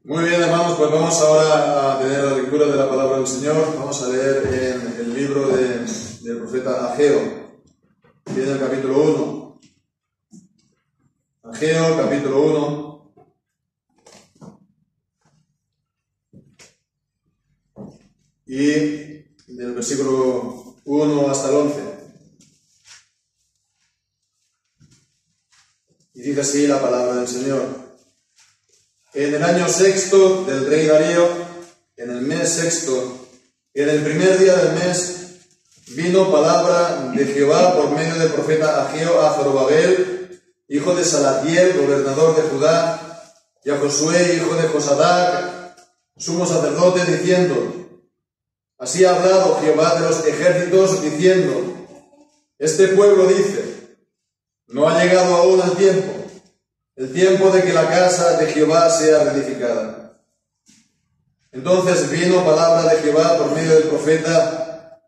Muy bien, hermanos, pues vamos ahora a tener la lectura de la palabra del Señor. Vamos a leer en el libro del profeta Ageo, viene el capítulo 1. Ageo, capítulo 1. Y del versículo 1 hasta el 11. Y dice así la palabra del Señor. En el año sexto del rey Darío, en el mes sexto, en el primer día del mes, vino palabra de Jehová por medio del profeta Ageo a Zorobabel, hijo de Salatiel, gobernador de Judá, y a Josué, hijo de Josadac, sumo sacerdote, diciendo: Así ha hablado Jehová de los ejércitos, diciendo: Este pueblo dice: No ha llegado aún el tiempo de que la casa de Jehová sea reedificada. Entonces vino palabra de Jehová por medio del profeta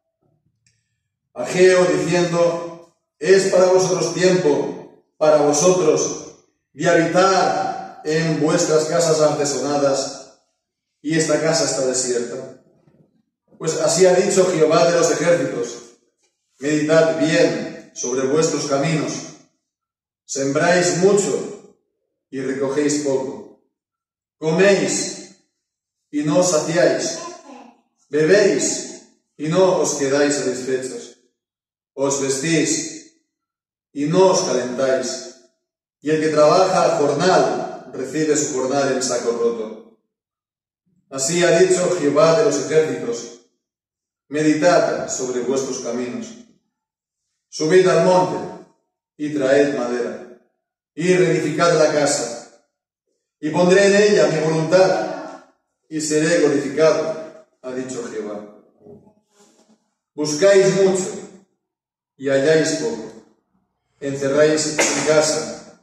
Ageo, diciendo: Es para vosotros tiempo, para vosotros, de habitar en vuestras casas artesonadas, y esta casa está desierta. Pues así ha dicho Jehová de los ejércitos: Meditad bien sobre vuestros caminos, sembráis mucho y recogéis poco. Coméis y no os saciáis. Bebéis y no os quedáis satisfechos. Os vestís y no os calentáis. Y el que trabaja jornal recibe su jornal en saco roto. Así ha dicho Jehová de los ejércitos: Meditad sobre vuestros caminos. Subid al monte y traed madera, y reedificad la casa, y pondré en ella mi voluntad, y seré glorificado, ha dicho Jehová. Buscáis mucho, y halláis poco. Encerráis en casa,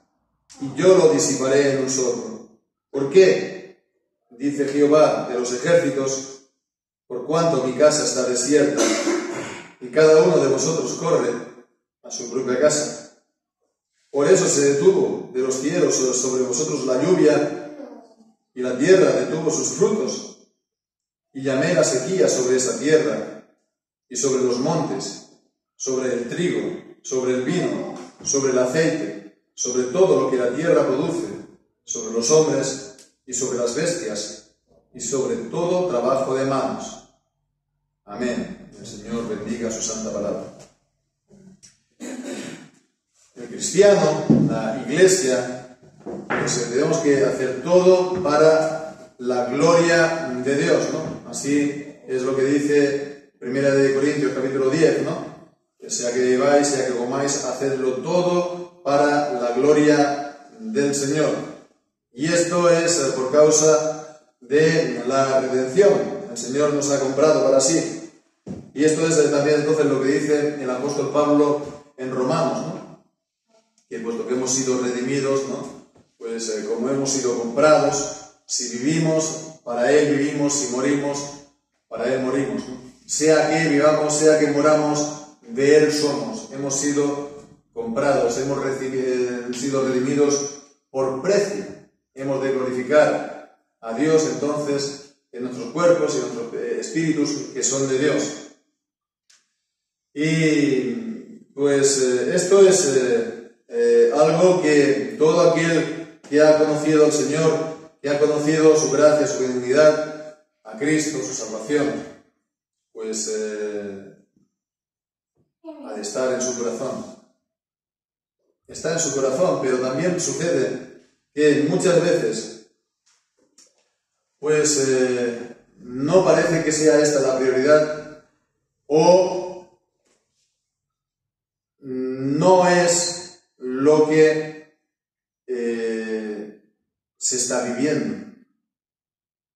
y yo lo disiparé en un soplo. ¿Por qué? Dice Jehová de los ejércitos: Por cuanto mi casa está desierta, y cada uno de vosotros corre a su propia casa. Por eso se detuvo de los cielos sobre vosotros la lluvia, y la tierra detuvo sus frutos. Y llamé la sequía sobre esa tierra, y sobre los montes, sobre el trigo, sobre el vino, sobre el aceite, sobre todo lo que la tierra produce, sobre los hombres y sobre las bestias, y sobre todo trabajo de manos. Amén. El Señor bendiga su santa palabra. El cristiano, la iglesia, pues tenemos que hacer todo para la gloria de Dios, ¿no? Así es lo que dice 1 Corintios capítulo 10, ¿no? Sea que viváis, sea que comáis, hacedlo todo para la gloria del Señor. Y esto es por causa de la redención. El Señor nos ha comprado para sí. Y esto es también entonces lo que dice el apóstol Pablo en Romanos, ¿no? Que puesto que hemos sido redimidos, ¿no? Pues como hemos sido comprados, si vivimos, para Él vivimos, si morimos, para Él morimos, ¿no? Sea que vivamos, sea que moramos, de Él somos. Hemos sido comprados, hemos sido redimidos por precio. Hemos de glorificar a Dios entonces en nuestros cuerpos y en nuestros espíritus que son de Dios. Y pues esto es algo que todo aquel que ha conocido al Señor, que ha conocido su gracia, su benignidad, a Cristo, su salvación, pues ha de estar en su corazón. Está en su corazón, pero también sucede que muchas veces pues no parece que sea esta la prioridad, o no es lo que se está viviendo.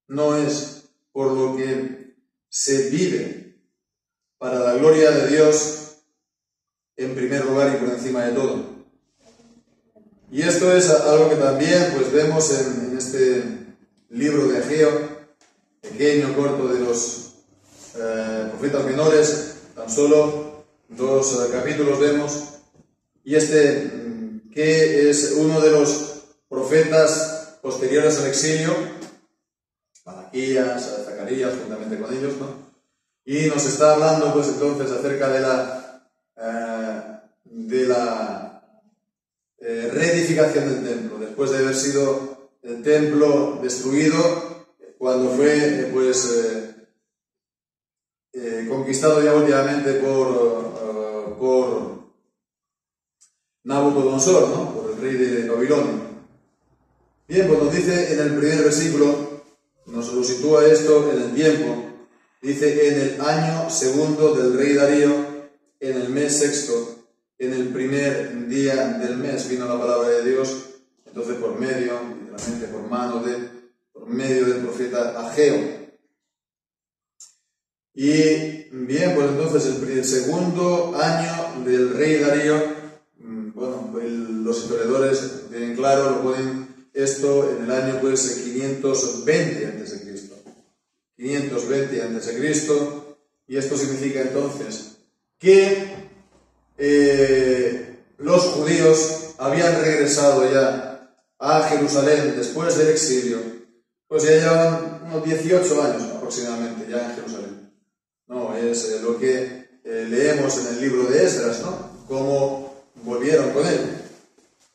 No es por lo que se vive para la gloria de Dios en primer lugar y por encima de todo. Y esto es algo que también pues vemos en este libro de Ageo, pequeño, corto, de los profetas menores, tan solo 2 capítulos vemos. Y que es uno de los profetas posteriores al exilio, Malaquías, a Zacarías, juntamente con ellos, ¿no? Y nos está hablando, pues, entonces, acerca de la reedificación del templo, después de haber sido el templo destruido, cuando fue, conquistado ya últimamente por Nabucodonosor, ¿no? Por el rey de Babilonia. Bien, pues nos dice en el primer versículo, nos lo sitúa esto en el tiempo. Dice, en el año segundo del rey Darío, en el mes sexto, en el primer día del mes, vino la palabra de Dios, entonces por medio, literalmente por medio del profeta Ageo. Y bien, pues entonces el segundo año del rey Darío, bueno, los historiadores tienen claro, lo ponen esto en el año, pues, 520 a.C. 520 a.C. Y esto significa entonces que los judíos habían regresado ya a Jerusalén después del exilio, pues ya llevan unos 18 años aproximadamente ya en Jerusalén. No, es lo que leemos en el libro de Esdras, ¿no? Cómo volvieron con él.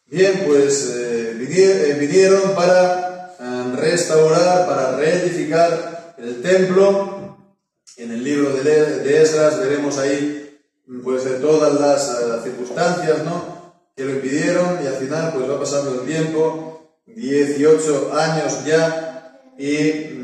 Bien, pues vinieron para restaurar, para reedificar el templo. En el libro de Esdras veremos ahí, pues, de todas las circunstancias, ¿no?, que lo impidieron, y al final, pues, va pasando el tiempo, 18 años ya, y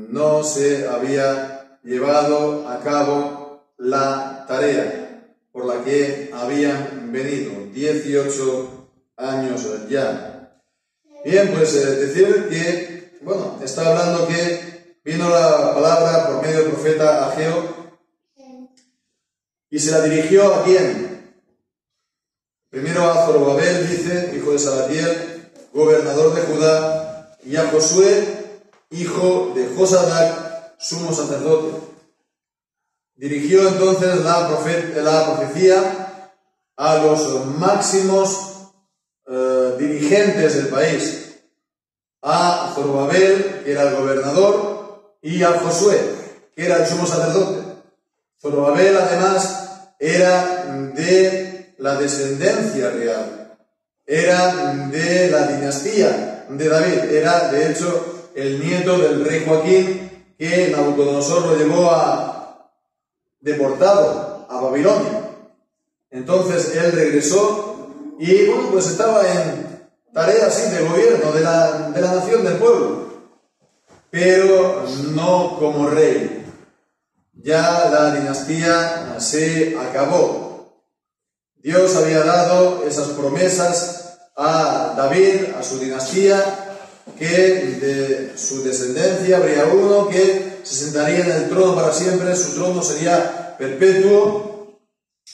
no se había llevado a cabo la tarea por la que habían venido. 18 años ya. Bien, pues decir que, bueno, está hablando que vino la palabra por medio del profeta Ageo y se la dirigió ¿a quién? Primero a Zorobabel, dice, hijo de Salatiel, gobernador de Judá, y a Josué, hijo de Josadac, sumo sacerdote. Dirigió entonces la profecía a los máximos dirigentes del país, a Zorobabel, que era el gobernador, y a Josué, que era el sumo sacerdote. Zorobabel, además, era de la descendencia real, era de la dinastía de David, era de hecho el nieto del rey Joaquín, que Nabucodonosor lo llevó deportado a Babilonia. Entonces él regresó y, bueno, pues estaba en tareas, sí, de gobierno de la nación, del pueblo, pero no como rey. Ya la dinastía se acabó. Dios había dado esas promesas a David, a su dinastía, que de su descendencia habría uno que se sentaría en el trono para siempre, su trono sería perpetuo,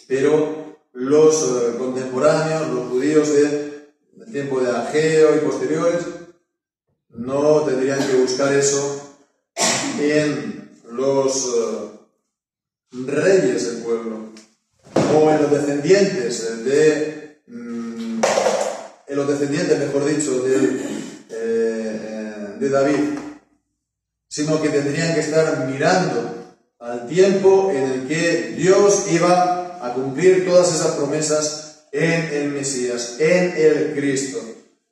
pero los contemporáneos, los judíos del tiempo de Ageo y posteriores, no tendrían que buscar eso en los reyes del pueblo o en los descendientes mejor dicho, de David, sino que tendrían que estar mirando al tiempo en el que Dios iba a cumplir todas esas promesas en el Mesías, en el Cristo,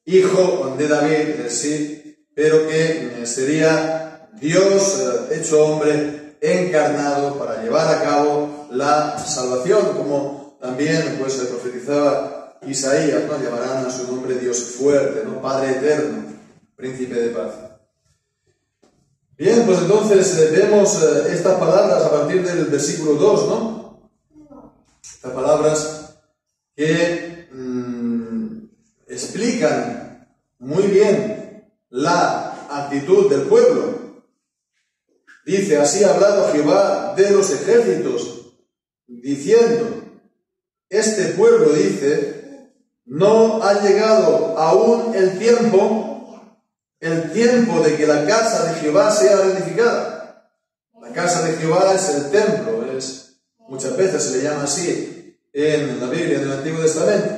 hijo de David, sí, pero que sería Dios hecho hombre, encarnado para llevar a cabo la salvación, como también, pues, se profetizaba Isaías, ¿no? Llamarán a su nombre Dios fuerte, ¿no? Padre eterno, príncipe de paz. Bien, pues entonces vemos estas palabras a partir del versículo 2, ¿no? Estas palabras que explican muy bien la actitud del pueblo. Dice, así ha hablado Jehová de los ejércitos, diciendo, este pueblo, dice, no ha llegado aún el tiempo de que la casa de Jehová sea reedificada. La casa de Jehová es el templo, muchas veces se le llama así en la Biblia, en el Antiguo Testamento.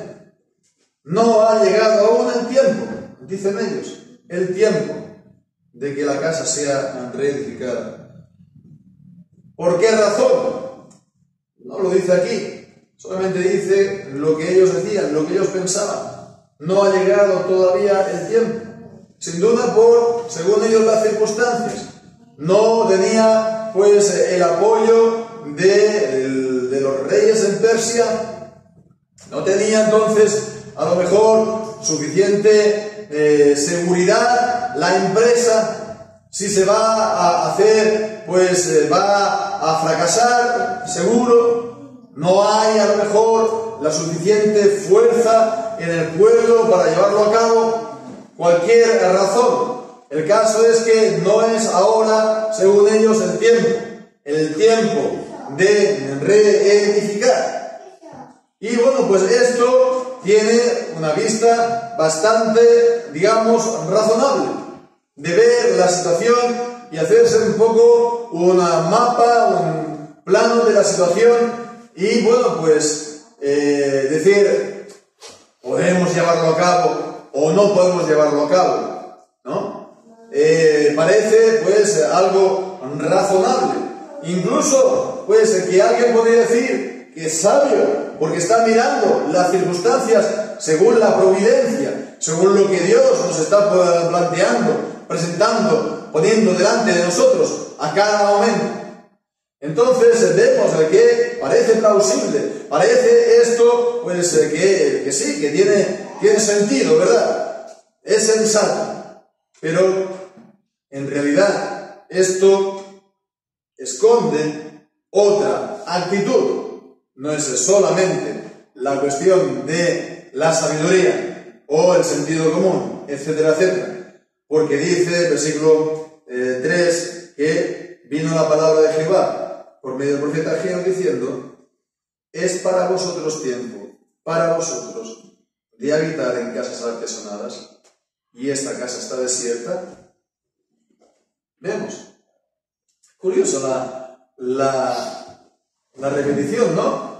No ha llegado aún el tiempo, dicen ellos, el tiempo. de que la casa sea reedificada. ¿Por qué razón? No lo dice aquí, solamente dice lo que ellos decían, lo que ellos pensaban. No ha llegado todavía el tiempo. Sin duda según ellos, las circunstancias. No tenía pues el apoyo de los reyes en Persia. No tenía entonces a lo mejor suficiente seguridad la empresa. Si se va a hacer, pues va a fracasar, seguro. No hay a lo mejor la suficiente fuerza en el pueblo para llevarlo a cabo. Cualquier razón. El caso es que no es ahora, según ellos, el tiempo de reedificar. Y bueno, pues esto tiene una vista bastante, digamos, razonable, de ver la situación y hacerse un poco una mapa, un plano de la situación y bueno, pues decir, podemos llevarlo a cabo o no podemos llevarlo a cabo, ¿no? Parece pues algo razonable. Incluso pues que alguien podría decir que es sabio, porque está mirando las circunstancias según la providencia, según lo que Dios nos está planteando, presentando, poniendo delante de nosotros a cada momento. Entonces vemos que parece plausible, parece esto pues que sí, que tiene sentido, ¿verdad? Es sensato, pero en realidad esto esconde otra actitud. No es solamente la cuestión de la sabiduría o el sentido común, etcétera, etcétera. Porque dice, versículo 3, que vino la palabra de Jehová por medio del profeta Ageo diciendo: es para vosotros tiempo, para vosotros, de habitar en casas artesonadas, y esta casa está desierta. Vemos. Curioso la repetición, ¿no?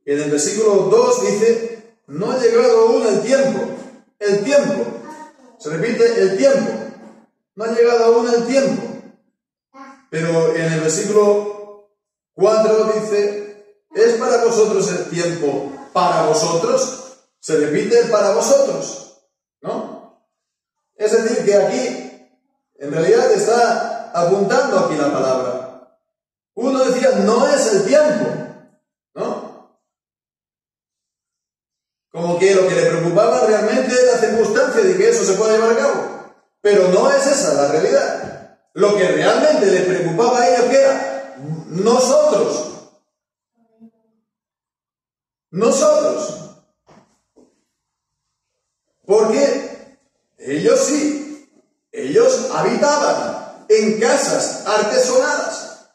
En el versículo 2 dice: no ha llegado aún el tiempo. El tiempo. Se repite el tiempo. No ha llegado aún el tiempo. Pero en el versículo 4 dice: es para vosotros el tiempo, para vosotros. Se repite para vosotros, ¿no? Es decir, que aquí en realidad está apuntando aquí la palabra. Uno decía, no es el tiempo, ¿no? Como que lo que le preocupaba realmente es la circunstancia de que eso se pueda llevar a cabo. Pero no es esa la realidad. Lo que realmente le preocupaba a ellos, ¿qué era? Nosotros. Porque ellos sí, ellos habitaban en casas artesonadas,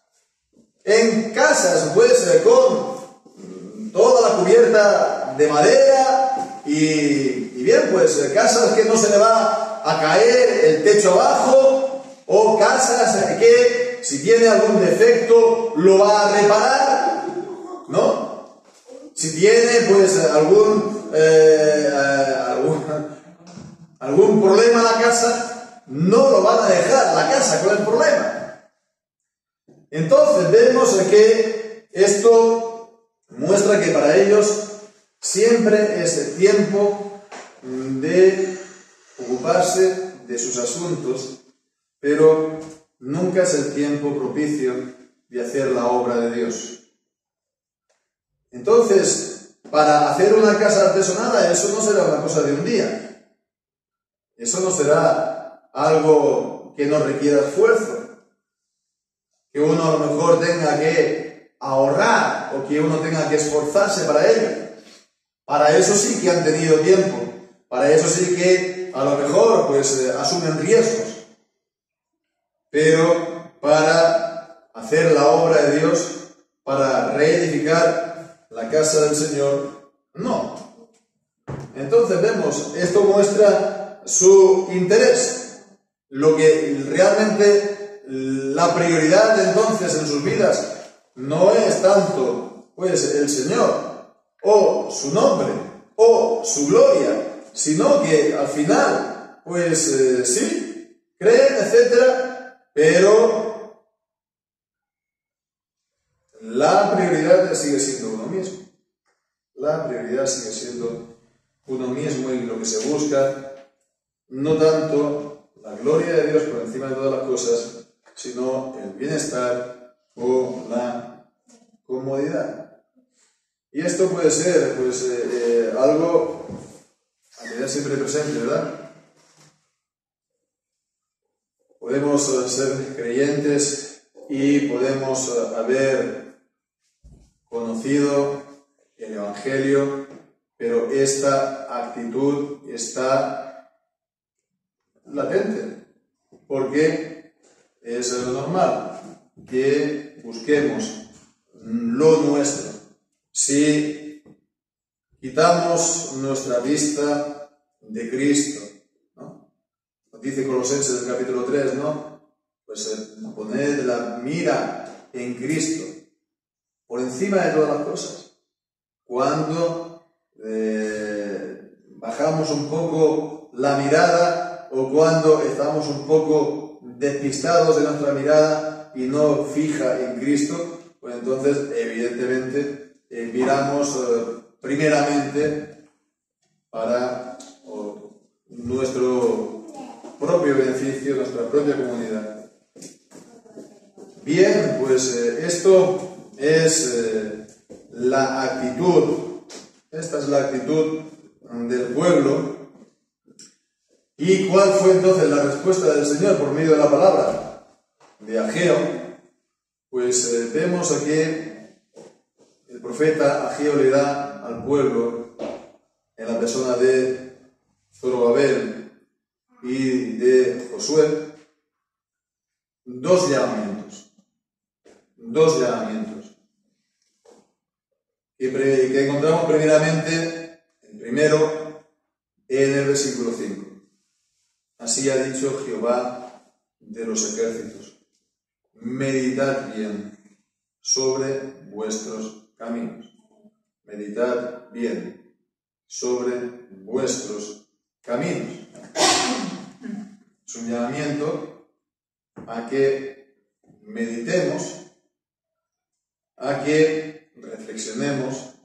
en casas pues con toda la cubierta de madera y bien pues casas que no se le va a caer el techo abajo, o casas que si tiene algún defecto lo va a reparar, ¿no? Si tiene pues algún problema en la casa, no lo van a dejar la casa con el problema. Entonces vemos que esto muestra que para ellos siempre es el tiempo de ocuparse de sus asuntos, pero nunca es el tiempo propicio de hacer la obra de Dios. Entonces, para hacer una casa artesonada, eso no será una cosa de un día. Eso no será algo que no requiera esfuerzo, que uno a lo mejor tenga que ahorrar o que uno tenga que esforzarse para ello. Para eso sí que han tenido tiempo, para eso sí que a lo mejor pues asumen riesgos. Pero para hacer la obra de Dios, para reedificar la casa del Señor, no. Entonces vemos, esto muestra su interés. Lo que realmente la prioridad entonces en sus vidas no es tanto pues el Señor o su nombre o su gloria, sino que al final pues sí, creen, etc. Pero la prioridad sigue siendo uno mismo. La prioridad sigue siendo uno mismo y lo que se busca, no tanto la gloria de Dios por encima de todas las cosas, sino el bienestar o la comodidad. Y esto puede ser algo a tener siempre presente, ¿verdad? Podemos ser creyentes y podemos haber conocido el Evangelio, pero esta actitud está latente, porque es normal que busquemos lo nuestro. Si quitamos nuestra vista de Cristo, ¿no? Nos dice Colosenses del capítulo 3, ¿no? Pues poned la mira en Cristo por encima de todas las cosas. Cuando bajamos un poco la mirada o cuando estamos un poco despistados de nuestra mirada y no fija en Cristo, pues entonces evidentemente miramos primeramente para nuestro propio beneficio, nuestra propia comunidad. Bien, pues esto es la actitud, esta es la actitud del pueblo. ¿Y cuál fue entonces la respuesta del Señor por medio de la palabra de Ageo? Pues vemos aquí el profeta Ageo le da al pueblo, en la persona de Zorobabel y de Josué, dos llamamientos que encontramos primeramente, el primero, en el versículo 5. Así ha dicho Jehová de los ejércitos: meditad bien sobre vuestros caminos. Meditad bien sobre vuestros caminos. Es un llamamiento a que meditemos, a que reflexionemos,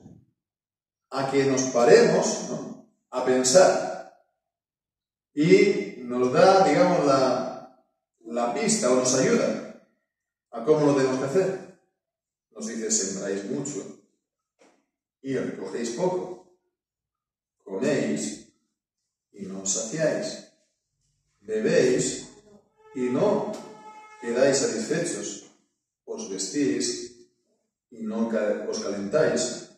a que nos paremos, ¿no?, a pensar. Y nos da, digamos, la pista o nos ayuda a cómo lo tenemos que hacer. Nos dice: sembráis mucho y recogéis poco, coméis y no os saciáis, bebéis y no quedáis satisfechos, os vestís y no os calentáis,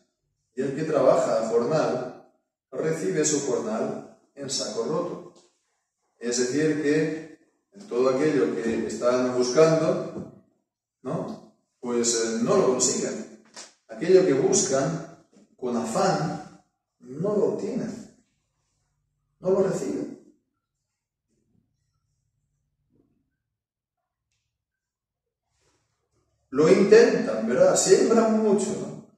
y el que trabaja a jornal recibe su jornal en saco roto. Es decir, que en todo aquello que están buscando, ¿no?, pues no lo consiguen. Aquello que buscan con afán no lo obtienen, no lo reciben. Lo intentan, ¿verdad? Siembran mucho, ¿no?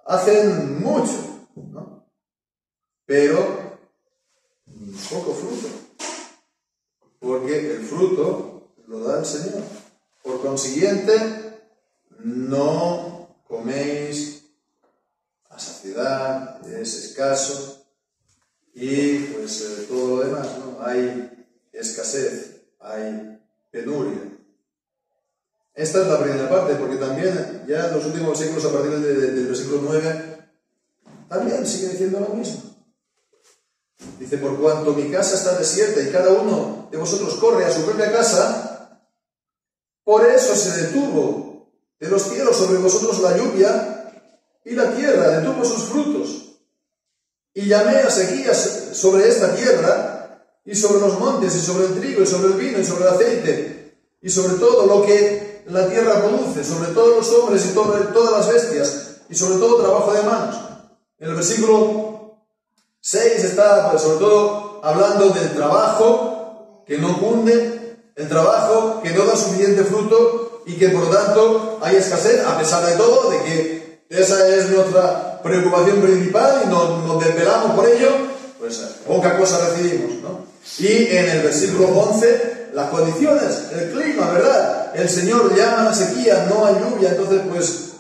Hacen mucho, ¿no? Pero poco fruto, porque el fruto lo da el Señor. Por consiguiente, no coméis a saciedad, es escaso, y pues todo lo demás, ¿no? Hay escasez, hay penuria. Esta es la primera parte, porque también ya en los últimos versículos, a partir del versículo 9, también sigue diciendo lo mismo. Dice: por cuanto mi casa está desierta y cada uno de vosotros corre a su propia casa, por eso se detuvo de los cielos sobre vosotros la lluvia, y la tierra detuvo sus frutos. Y llamé a sequías sobre esta tierra, y sobre los montes, y sobre el trigo, y sobre el vino, y sobre el aceite, y sobre todo lo que la tierra produce, sobre todos los hombres y todas las bestias, y sobre todo trabajo de manos. En el versículo 6 está sobre todo hablando del trabajo que no cunde, el trabajo que no da suficiente fruto y que por lo tanto hay escasez, a pesar de todo, de que esa es nuestra preocupación principal y nos desvelamos por ello, pues poca cosa recibimos, ¿no? Y en el versículo 11, las condiciones, el clima, ¿verdad? El Señor llama a la sequía, no hay lluvia, entonces pues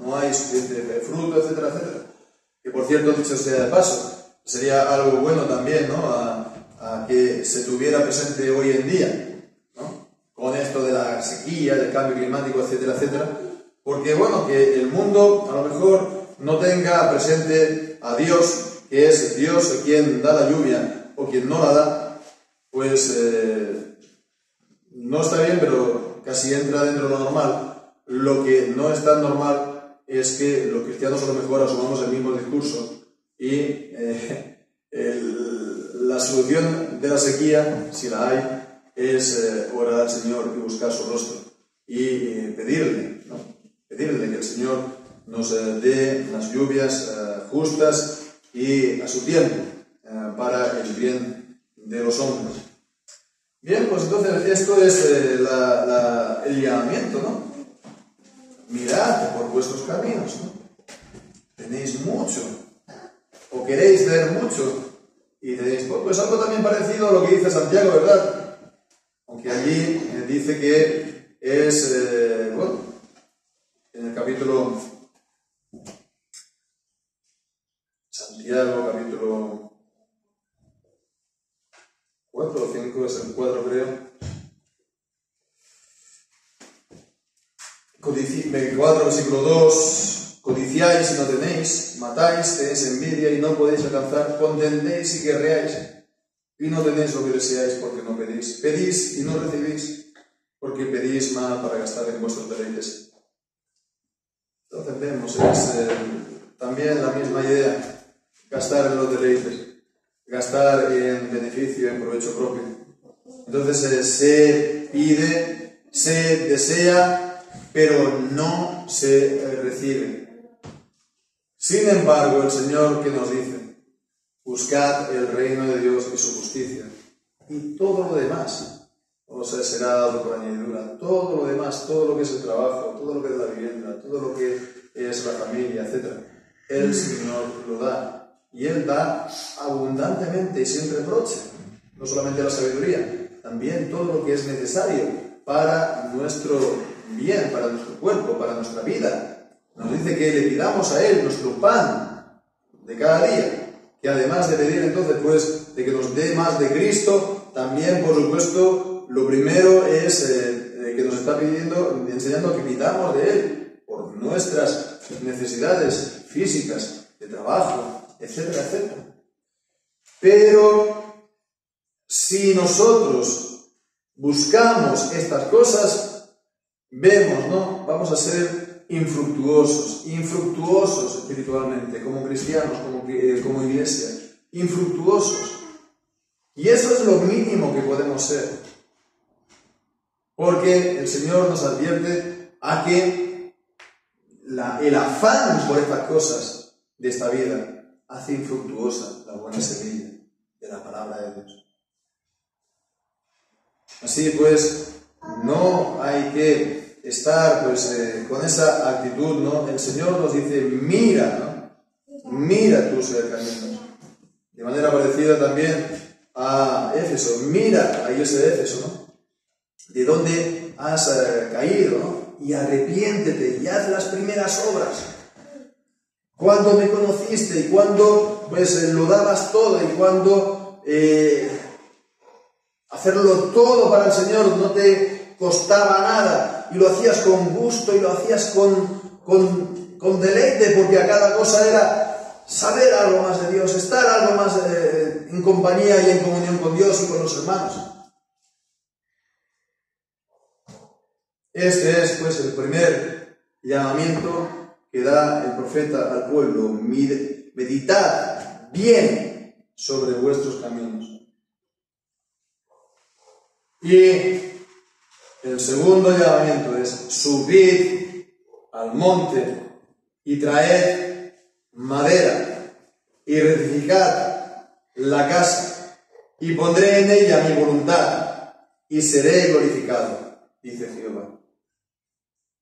no hay suficiente fruto, etcétera, etcétera. Que por cierto, dicho sea de paso, sería algo bueno también, ¿no? A que se tuviera presente hoy en día, ¿no? Con esto de la sequía, del cambio climático, etcétera, etcétera. Porque bueno, que el mundo a lo mejor no tenga presente a Dios, que es Dios quien da la lluvia o quien no la da, pues no está bien, pero casi entra dentro de lo normal. Lo que no es tan normal es que los cristianos a lo mejor asumamos el mismo discurso y la solución de la sequía, si la hay, es orar al Señor y buscar su rostro y pedirle, ¿no? Pedirle que el Señor nos dé las lluvias justas y a su tiempo para el bien de los hombres. Bien, pues entonces esto es el llamamiento, ¿no? Mirad por vuestros caminos, ¿no? Tenéis mucho, o queréis ver mucho, y tenéis pues algo también parecido a lo que dice Santiago, ¿verdad? Aunque allí dice que es, bueno, en el capítulo Santiago, capítulo 4 o 5, es el 4 creo. 24, versículo 2, codiciáis y no tenéis, matáis, tenéis envidia y no podéis alcanzar, contendéis y guerreáis, y no tenéis lo que deseáis porque no pedís, pedís y no recibís, porque pedís mal para gastar en vuestros deleites. Entonces vemos, es también la misma idea, gastar en los deleites, gastar en beneficio, en provecho propio. Entonces se pide, se desea, pero no se recibe. Sin embargo, el Señor que nos dice, buscad el reino de Dios y su justicia, y todo lo demás os será dado por añadidura. Todo lo demás, todo lo que es el trabajo, todo lo que es la vivienda, todo lo que es la familia, etc. El Señor lo da, y Él da abundantemente y sin reproche. No solamente la sabiduría, también todo lo que es necesario para nuestro bien, para nuestro cuerpo, para nuestra vida. Nos dice que le pidamos a Él nuestro pan de cada día, que además de pedir entonces pues de que nos dé más de Cristo, también por supuesto lo primero es que nos está pidiendo, enseñando que pidamos de Él por nuestras necesidades físicas, de trabajo, etcétera, etcétera. Pero si nosotros buscamos estas cosas, vemos, ¿no? Vamos a ser infructuosos espiritualmente, como cristianos, como iglesia, infructuosos. Y eso es lo mínimo que podemos ser. Porque el Señor nos advierte a que el afán por estas cosas de esta vida hace infructuosa la buena semilla de la palabra de Dios. Así pues, no hay que estar pues con esa actitud, ¿no? El Señor nos dice, mira, ¿no? Mira tus caminos. De manera parecida también a Éfeso, mira a iglesia de Éfeso, ¿no? De dónde has caído, ¿no? Y arrepiéntete y haz las primeras obras. Cuando me conociste y cuando pues lo dabas todo y cuando hacerlo todo para el Señor no te costaba nada y lo hacías con gusto y lo hacías con deleite, porque a cada cosa era saber algo más de Dios, estar algo más en compañía y en comunión con Dios y con los hermanos. Este es pues el primer llamamiento que da el profeta al pueblo: meditad bien sobre vuestros caminos. Y el segundo llamamiento es: subid al monte y traed madera y reedificad la casa y pondré en ella mi voluntad y seré glorificado, dice Jehová.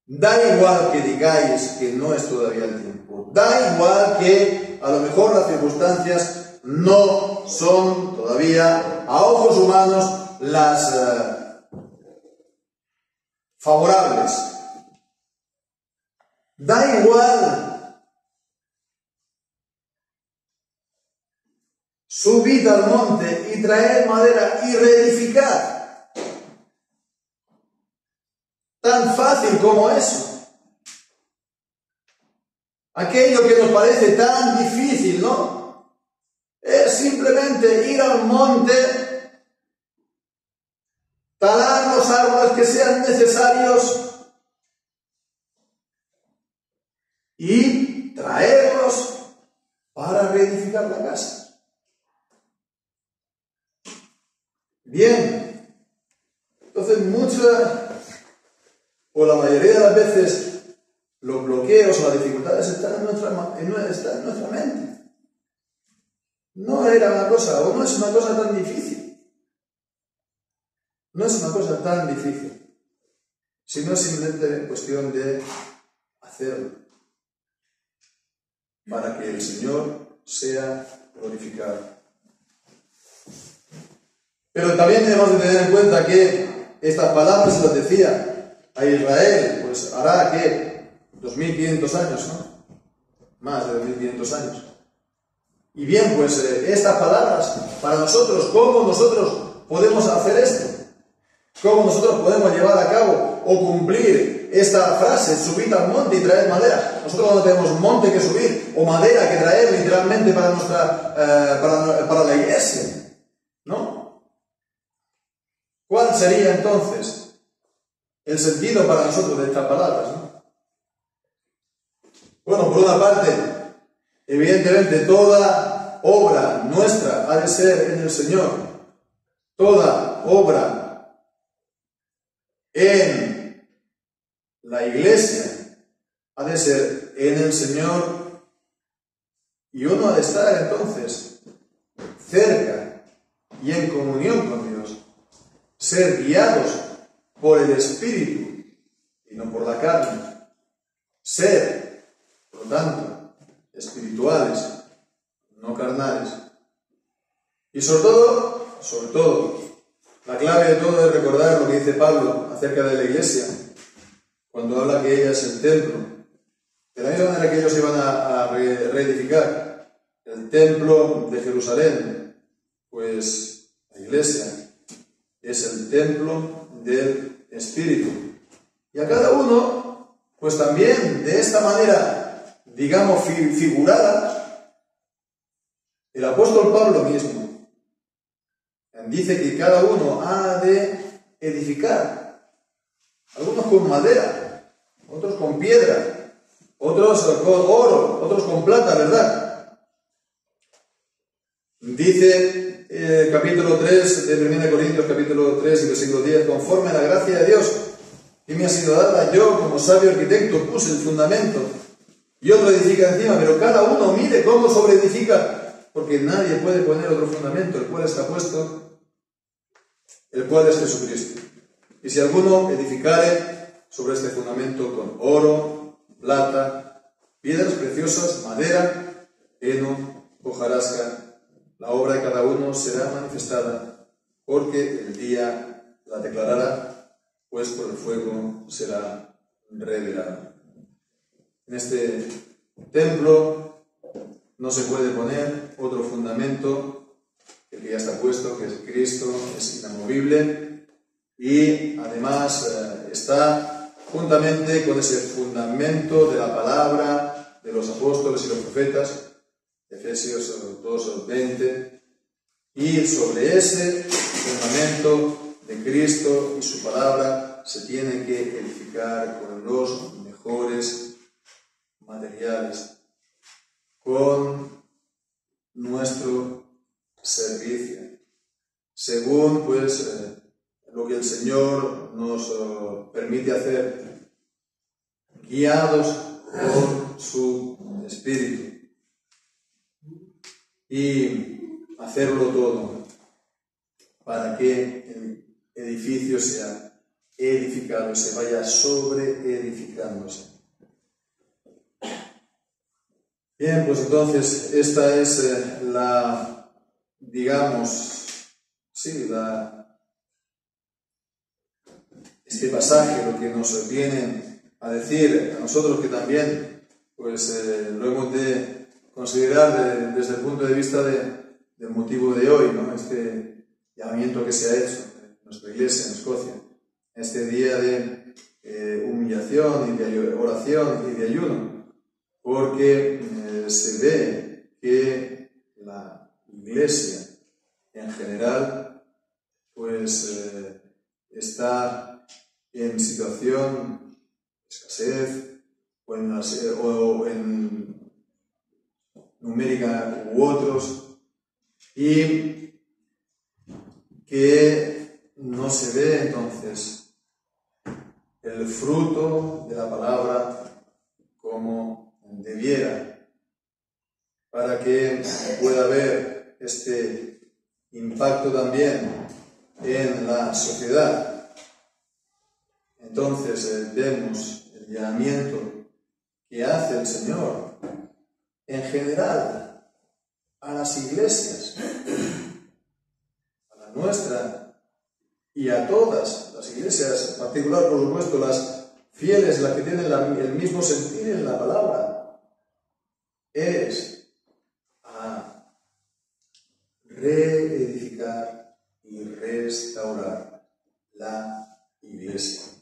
Da igual que digáis que no es todavía el tiempo, da igual que a lo mejor las circunstancias no son todavía a ojos humanos las favorables. Da igual subir al monte y traer madera y reedificar. Tan fácil como eso. Aquello que nos parece tan difícil, ¿no? Es simplemente ir al monte, talar los árboles que sean necesarios y traerlos para reedificar la casa. Bien, entonces la mayoría de las veces, los bloqueos o las dificultades están en nuestra mente. No era una cosa, o no es una cosa tan difícil. No es una cosa tan difícil, sino simplemente cuestión de hacerlo, para que el Señor sea glorificado. Pero también debemos de tener en cuenta que estas palabras se las decía a Israel, pues hará que 2500 años, ¿no? Más de 2500 años. Y bien, pues estas palabras para nosotros, ¿cómo nosotros podemos hacer esto? ¿Cómo nosotros podemos llevar a cabo o cumplir esta frase, subid al monte y traed madera? Nosotros no tenemos monte que subir o madera que traer literalmente para la iglesia, ¿no? ¿Cuál sería entonces el sentido para nosotros de estas palabras, ¿no? Bueno, por una parte, evidentemente toda obra nuestra ha de ser en el Señor. Toda obra en la iglesia ha de ser en el Señor, y uno ha de estar entonces cerca y en comunión con Dios, ser guiados por el Espíritu y no por la carne, ser, por lo tanto, espirituales, no carnales. Y sobre todo, la clave de todo es recordar lo que dice Pablo acerca de la iglesia, cuando habla que ella es el templo. De la misma manera que ellos iban a reedificar el templo de Jerusalén, pues la iglesia es el templo del Espíritu. Y a cada uno, pues también de esta manera, digamos, figurada, el apóstol Pablo mismo dice que cada uno ha de edificar, algunos con madera, otros con piedra, otros con oro, otros con plata, ¿verdad? Dice capítulo 3 de 1 Corintios, capítulo 3 y versículo 10, conforme a la gracia de Dios que me ha sido dada, yo como sabio arquitecto puse el fundamento y otro edifica encima, pero cada uno mire cómo sobreedifica, porque nadie puede poner otro fundamento, el cual está puesto, el cual es Jesucristo. Y si alguno edificare sobre este fundamento con oro, plata, piedras preciosas, madera, heno, hojarasca, la obra de cada uno será manifestada, porque el día la declarará, pues por el fuego será revelada. En este templo no se puede poner otro fundamento. El que ya está puesto, que es Cristo, es inamovible y además está juntamente con ese fundamento de la palabra de los apóstoles y los profetas, Efesios 2:20, y sobre ese fundamento de Cristo y su palabra se tiene que edificar con los mejores materiales, con nuestro servicio, según pues lo que el Señor nos permite hacer, guiados por su Espíritu, y hacerlo todo para que el edificio sea edificado y se vaya sobre edificándose. Bien, pues entonces esta es la, digamos, sí, este pasaje lo que nos viene a decir a nosotros, que también pues lo hemos de considerar desde el punto de vista del motivo de hoy, ¿no? Este llamamiento que se ha hecho en nuestra iglesia en Escocia, este día de humillación y de oración y de ayuno, porque se ve que la iglesia en general pues está en situación de escasez o en numérica u otros, y que no se ve entonces el fruto de la palabra como debiera, para que pueda haber este impacto también en la sociedad. Entonces vemos el llamamiento que hace el Señor en general a las iglesias, a la nuestra y a todas las iglesias, en particular, por supuesto, las fieles, las que tienen el mismo sentir en la palabra, es a reedificar y restaurar la iglesia.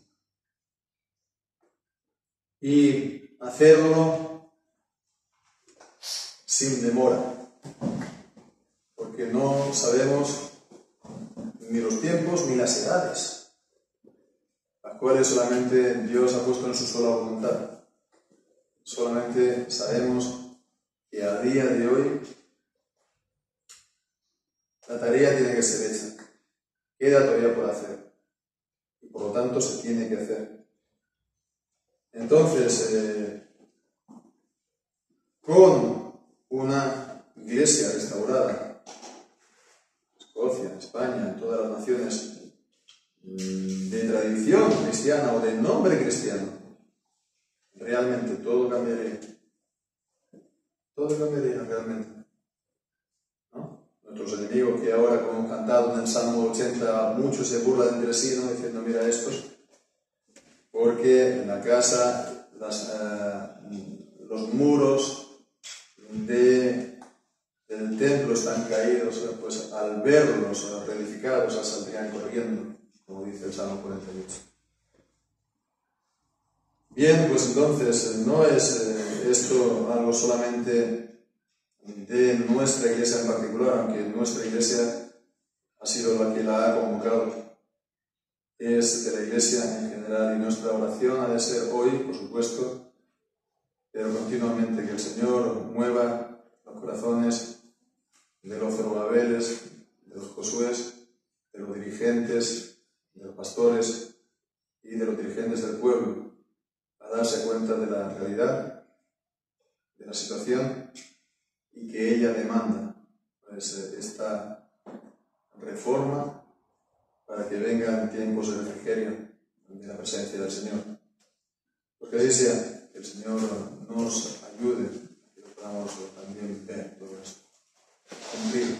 Y hacerlo sin demora, porque no sabemos ni los tiempos ni las edades, las cuales solamente Dios ha puesto en su sola voluntad. Solamente sabemos que a día de hoy la tarea tiene que ser hecha, queda todavía por hacer, y por lo tanto se tiene que hacer. Entonces, con una iglesia restaurada, Escocia, España, en todas las naciones de tradición cristiana o de nombre cristiano, realmente todo cambiaría. Todo cambiaría realmente, ¿no? Nuestros enemigos, que ahora, como hemos cantado en el Salmo 80, muchos se burlan entre sí, ¿no? Diciendo, mira estos, porque en la casa los muros del templo están caídos, pues al verlos reedificados saldrían corriendo, como dice el Salmo 48. Bien, pues entonces no es esto algo solamente de nuestra iglesia en particular, aunque nuestra iglesia ha sido la que la ha convocado. Es de la iglesia en general, y nuestra oración ha de ser hoy, por supuesto, pero continuamente, que el Señor mueva los corazones de los Zerubabeles, de los Josués, de los dirigentes, de los pastores y de los dirigentes del pueblo, a darse cuenta de la realidad, de la situación, y que ella demanda pues, esta reforma para que vengan tiempos de refrigerio de la presencia del Señor. Porque así sea, que el Señor nos ayude, que lo podamos también ver todo esto, cumplir